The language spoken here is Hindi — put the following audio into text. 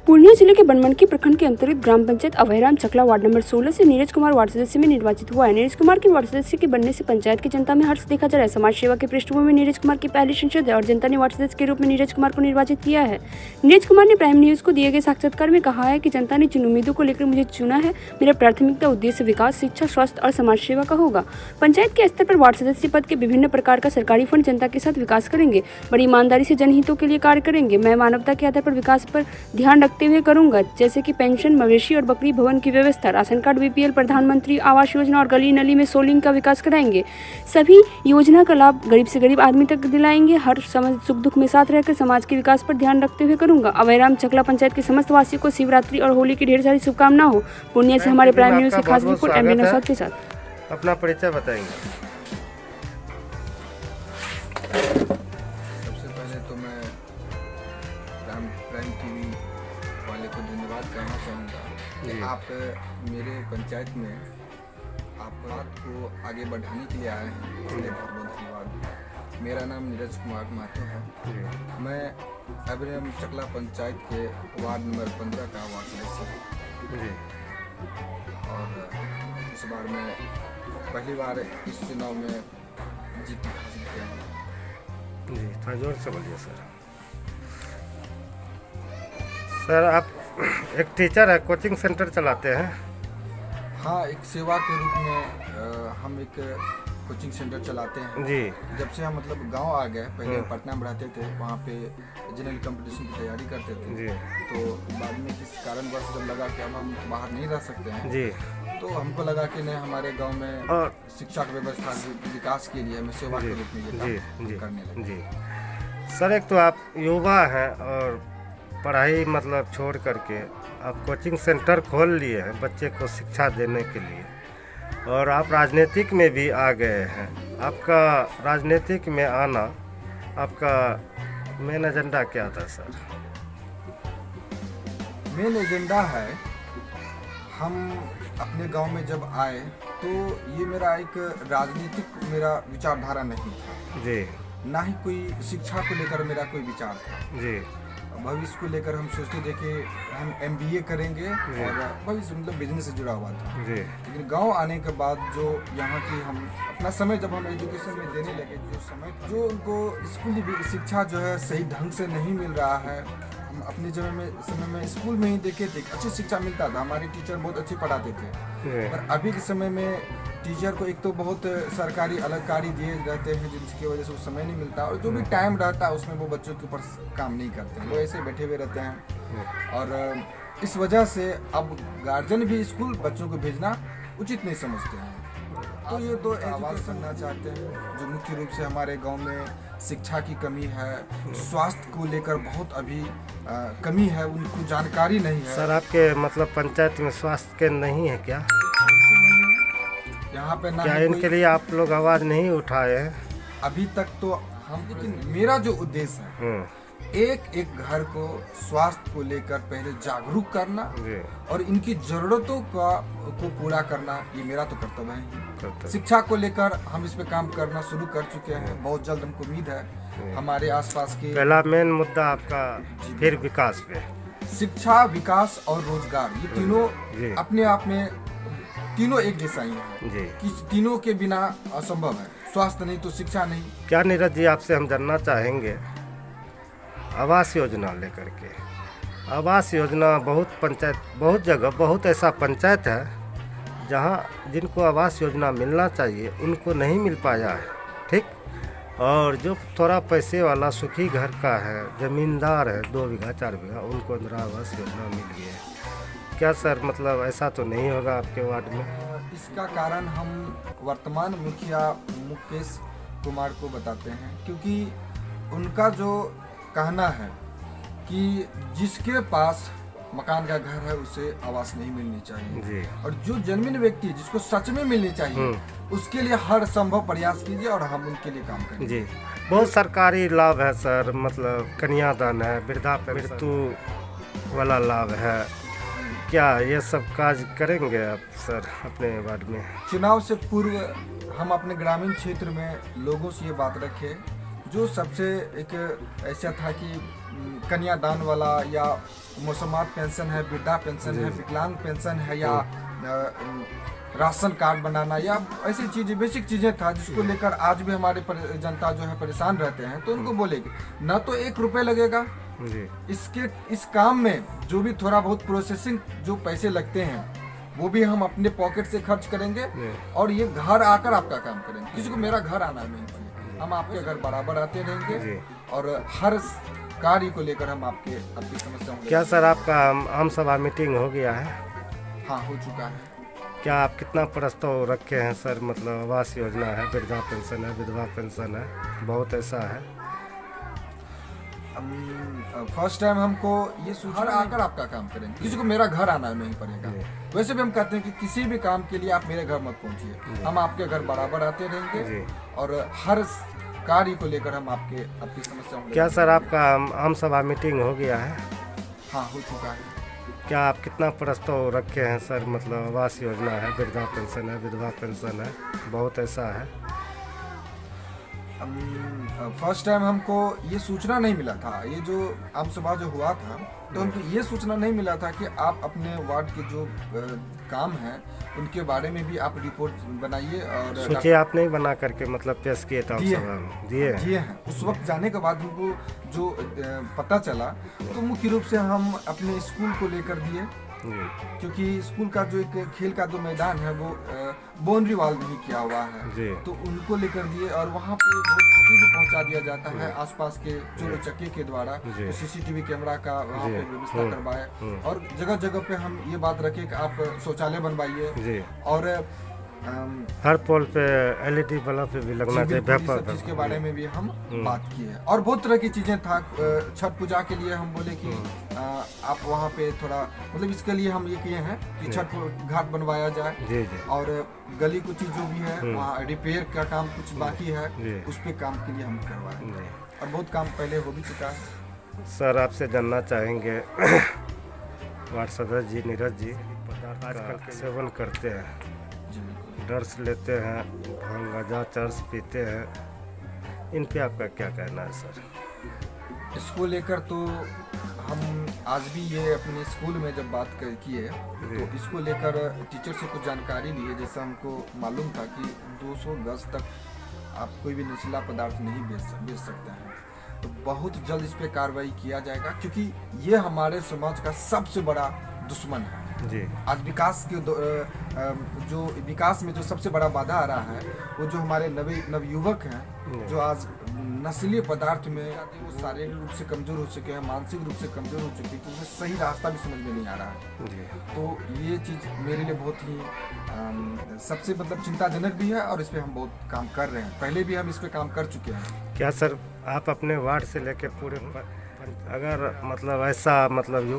पूर्णिया जिले के बनमनखी प्रखंड के अंतर्गत ग्राम पंचायत अभयराम चकला वार्ड नंबर 16 से नीरज कुमार वार्ड सदस्य में निर्वाचित हुआ है। नीरज कुमार के वार्ड सदस्य के बनने से पंचायत की जनता में हर्ष देखा जा रहा है। समाज सेवा के पृष्ठभूमि में नीरज कुमार की पहली संसद है और जनता ने वार्ड सदस्य के रूप में नीरज कुमार को निर्वाचित किया है। नीरज कुमार ने प्राइम न्यूज को दिए गए साक्षात्कार में कहा है कि जनता ने जिन उम्मीदों को लेकर मुझे चुना है, मेरा प्राथमिकता उद्देश्य विकास, शिक्षा, स्वास्थ्य और समाज सेवा का होगा। पंचायत के स्तर पर वार्ड सदस्य पद के विभिन्न प्रकार का सरकारी फंड जनता के साथ विकास करेंगे, बड़ी ईमानदारी से जनहितों के लिए कार्य करेंगे। मैं मानवता के आधार पर विकास पर ध्यान रखते हुए करूंगा, जैसे कि पेंशन, मवेशी और बकरी भवन की व्यवस्था, राशन कार्ड, बीपीएल, प्रधानमंत्री आवास योजना और गली नली में सोलिंग का विकास कराएंगे। सभी योजना का लाभ गरीब से गरीब आदमी तक दिलाएंगे। हर समय सुख दुख में साथ रहकर समाज के विकास पर ध्यान रखते हुए करूंगा। अभयराम चकला पंचायत के समस्त वासियों को शिवरात्रि और होली की ढेर सारी शुभकामना हो। पूर्णिया से हमारे प्राइम न्यूज की खास रिपोर्ट एमडी नौशाद के साथ। अपना परिचय बताएंगे। सबसे पहले तो मैं प्राइम टीवी वाले को धन्यवाद करना चाहूँगा कि आप मेरे पंचायत में आप बात को आगे बढ़ाने के लिए आए हैं, इसलिए बहुत बहुत धन्यवाद। मेरा नाम नीरज कुमार महतो है। मैं अभयराम चकला पंचायत के वार्ड नंबर 15 का वार्ड सदस्य हूँ और इस बार मैं पहली बार इस चुनाव में जीत हासिल किया हूँ। जी, थोड़ा जोर से बोलिए सर। सर, आप एक टीचर है, कोचिंग सेंटर चलाते हैं? हाँ, एक सेवा के रूप में हम एक कोचिंग सेंटर चलाते हैं जी। जब से हम मतलब गांव आ गए, पहले पटना में रहते थे, वहाँ पे जनरल कंपटीशन की तैयारी करते थे जी। तो बाद में किस कारणवश जब लगा कि हम बाहर नहीं रह सकते हैं जी। तो हमको लगा कि नहीं, हमारे गांव में और शिक्षा की व्यवस्था विकास के लिए हमें सेवा के रूप में ये काम जी करने लगे। जी। सर, एक तो आप युवा हैं और पढ़ाई मतलब छोड़ करके आप कोचिंग सेंटर खोल लिए हैं बच्चे को शिक्षा देने के लिए, और आप राजनीतिक में भी आ गए हैं। आपका राजनीतिक में आना, आपका मेन एजेंडा क्या था सर? मेन एजेंडा है, हम अपने गांव में जब आए तो ये मेरा एक राजनीतिक मेरा विचारधारा नहीं था जी। ना ही कोई शिक्षा को लेकर मेरा कोई विचार था जी। भविष्य को लेकर हम सोचते थे कि हम MBA करेंगे और भविष्य मतलब बिजनेस से जुड़ा हुआ था जी। लेकिन गांव आने के बाद जो यहाँ की हम अपना समय जब हम एजुकेशन में देने लगे, जो समय जो उनको स्कूली शिक्षा जो है सही ढंग से नहीं मिल रहा है। हम अपने समय में स्कूल में ही देखे थे अच्छी शिक्षा मिलता था, हमारे टीचर बहुत अच्छी पढ़ाते थे, पर अभी के समय में टीचर को एक तो बहुत सरकारी अलग कार्य दिए रहते हैं जिसकी वजह से उस समय नहीं मिलता, और जो भी टाइम रहता है उसमें वो बच्चों के ऊपर काम नहीं करते हैं, वो ऐसे बैठे हुए रहते हैं। और इस वजह से अब गार्जियन भी स्कूल बच्चों को भेजना उचित नहीं समझते हैं। तो ये तो आवाज़ करना चाहते हैं जो मुख्य रूप से हमारे गांव में शिक्षा की कमी है, स्वास्थ्य को लेकर बहुत अभी कमी है, उनको जानकारी नहीं है। सर, आपके मतलब पंचायत में स्वास्थ्य केंद्र नहीं है क्या? यहाँ पे ना क्या इनके लिए आप लोग आवाज़ नहीं उठाए हैं अभी तक? तो हम, लेकिन मेरा जो उद्देश्य है एक एक घर को स्वास्थ्य को लेकर पहले जागरूक करना और इनकी जरूरतों को पूरा करना, ये मेरा तो कर्तव्य है। शिक्षा को लेकर हम इस पे काम करना शुरू कर चुके हैं, बहुत जल्द हमको उम्मीद है हमारे आसपास के। पहला मेन मुद्दा आपका फिर विकास पे, शिक्षा, विकास और रोजगार, ये तीनों अपने आप में तीनों एक जैसा ही है कि तीनों के बिना असंभव है। स्वास्थ्य नहीं तो शिक्षा नहीं। क्या नीरज जी, आपसे हम जानना चाहेंगे आवास योजना लेकर के। आवास योजना बहुत जगह बहुत ऐसा पंचायत है जहां जिनको आवास योजना मिलना चाहिए उनको नहीं मिल पाया है, ठीक। और जो थोड़ा पैसे वाला सुखी घर का है, ज़मींदार है, 2 बीघा 4 बीघा, उनको इंदिरा आवास योजना मिल गई है। क्या सर, मतलब ऐसा तो नहीं होगा आपके वार्ड में? इसका कारण हम वर्तमान मुखिया मुकेश कुमार को बताते हैं, क्योंकि उनका जो कहना है कि जिसके पास मकान का घर है उसे आवास नहीं मिलनी चाहिए जी। और जो जन्मीन व्यक्ति जिसको सच में मिलनी चाहिए उसके लिए हर संभव प्रयास कीजिए और हम उनके लिए काम करेंगे। जी। बहुत सरकारी लाभ है सर, मतलब कन्यादान है, वृद्धा मृत्यु वाला लाभ है, क्या ये सब काज करेंगे आप सर अपने वार्ड में? चुनाव से पूर्व हम अपने ग्रामीण क्षेत्र में लोगों से ये बात रखे जो सबसे एक ऐसा था कि कन्यादान वाला या मौसमात पेंशन है, वृद्धा पेंशन है, विकलांग पेंशन है, या राशन कार्ड बनाना, या ऐसी चीज़ें बेसिक चीज़ें था जिसको लेकर आज भी हमारे जनता जो है परेशान रहते हैं। तो उनको बोलेंगे न तो 1 रुपये लगेगा जी। इस काम में, जो भी थोड़ा बहुत प्रोसेसिंग जो पैसे लगते हैं वो भी हम अपने पॉकेट से खर्च करेंगे, और ये घर आकर आपका काम करेंगे। किसी को मेरा घर आना नहीं पड़ेगा, हम आपके घर बराबर आते रहेंगे और हर कार्य को लेकर हम आपकी समस्या होंगे। क्या सर आपका आम सभा मीटिंग हो गया है? हाँ, हो चुका है। क्या आप कितना प्रस्ताव रखे हैं सर? मतलब आवास योजना है, वृद्धा पेंशन है, विधवा पेंशन है, बहुत ऐसा है। फर्स्ट टाइम हमको ये घर आकर आपका काम करेंगे, किसी को मेरा घर आना नहीं पड़ेगा। वैसे भी हम कहते हैं कि किसी भी काम के लिए आप मेरे घर मत पहुंचिए, हम आपके घर बराबर आते रहेंगे और हर कार्य को लेकर हम आपकी समस्या होंगे। क्या सर आपका आम सभा मीटिंग हो गया है? हाँ, हो चुका है। क्या आप कितना प्रस्ताव रखे हैं सर? मतलब आवास योजना है, वृद्धा पेंशन है, विधवा पेंशन है, बहुत ऐसा है। फर्स्ट टाइम हमको ये सूचना नहीं मिला था, ये जो आम सभा जो हुआ था तो हमको ये सूचना नहीं मिला था कि आप अपने वार्ड के जो काम हैं उनके बारे में भी आप रिपोर्ट बनाइए। और सोचिए आप नहीं बना करके मतलब पेश किए थे आम सभा में? दिए हैं। उस वक्त जाने के बाद हमको जो पता चला तो मुख्य रूप से हम अपने स्कूल को लेकर दिए, क्योंकि स्कूल का जो एक खेल का जो मैदान है वो बाउंड्री वॉल नहीं किया हुआ है, तो उनको लेकर दिए और वहाँ पे बहुत क्षति भी पहुँचा दिया जाता है आसपास के चोर चक्के के द्वारा। तो सीसीटीवी कैमरा का वहाँ पे व्यवस्था करवाए और जगह जगह पे हम ये बात रखे कि आप शौचालय बनवाइए और हर पोल पे LED बल्ब भी लगना चाहिए। सब चीज के बारे में भी हम बात की है और बहुत तरह की चीजें था। छठ पूजा के लिए हम बोले कि आप वहाँ पे थोड़ा मतलब इसके लिए हम ये किए हैं कि छठ घाट बनवाया जाए और गली कुछ जो भी है वहाँ रिपेयर का काम कुछ बाकी है, उस पे काम के लिए हम करवाए और बहुत काम पहले हो भी चुका है। सर आपसे जानना चाहेंगे वार्ड सदस्य जी नीरज जी आजकल सेवन करते हैं, ड्रग्स लेते हैं, भांग गांजा चरस पीते हैं, इन पे आपका क्या कहना है सर? इसको लेकर तो हम आज भी ये अपने स्कूल में जब बात किए तो इसको लेकर टीचर से कुछ जानकारी लिए। जैसा हमको मालूम था कि 200 गज तक आप कोई भी नशीला पदार्थ नहीं बेच सकते हैं, तो बहुत जल्द इस पर कार्रवाई किया जाएगा, क्योंकि ये हमारे समाज का सबसे बड़ा दुश्मन है। आज विकास के जो विकास में जो सबसे बड़ा बाधा आ रहा है वो जो हमारे नवयुवक हैं जो आज नशीले पदार्थ में वो शारीरिक रूप से कमजोर हो चुके हैं, मानसिक रूप से कमजोर हो चुके हैं, तो उसे सही रास्ता भी समझ में नहीं आ रहा है। तो ये चीज़ मेरे लिए बहुत ही सबसे मतलब चिंताजनक भी है और इस पर हम बहुत काम कर रहे हैं, पहले भी हम इस पर काम कर चुके हैं। क्या सर आप अपने वार्ड से लेकर पूरे अगर मतलब ऐसा मतलब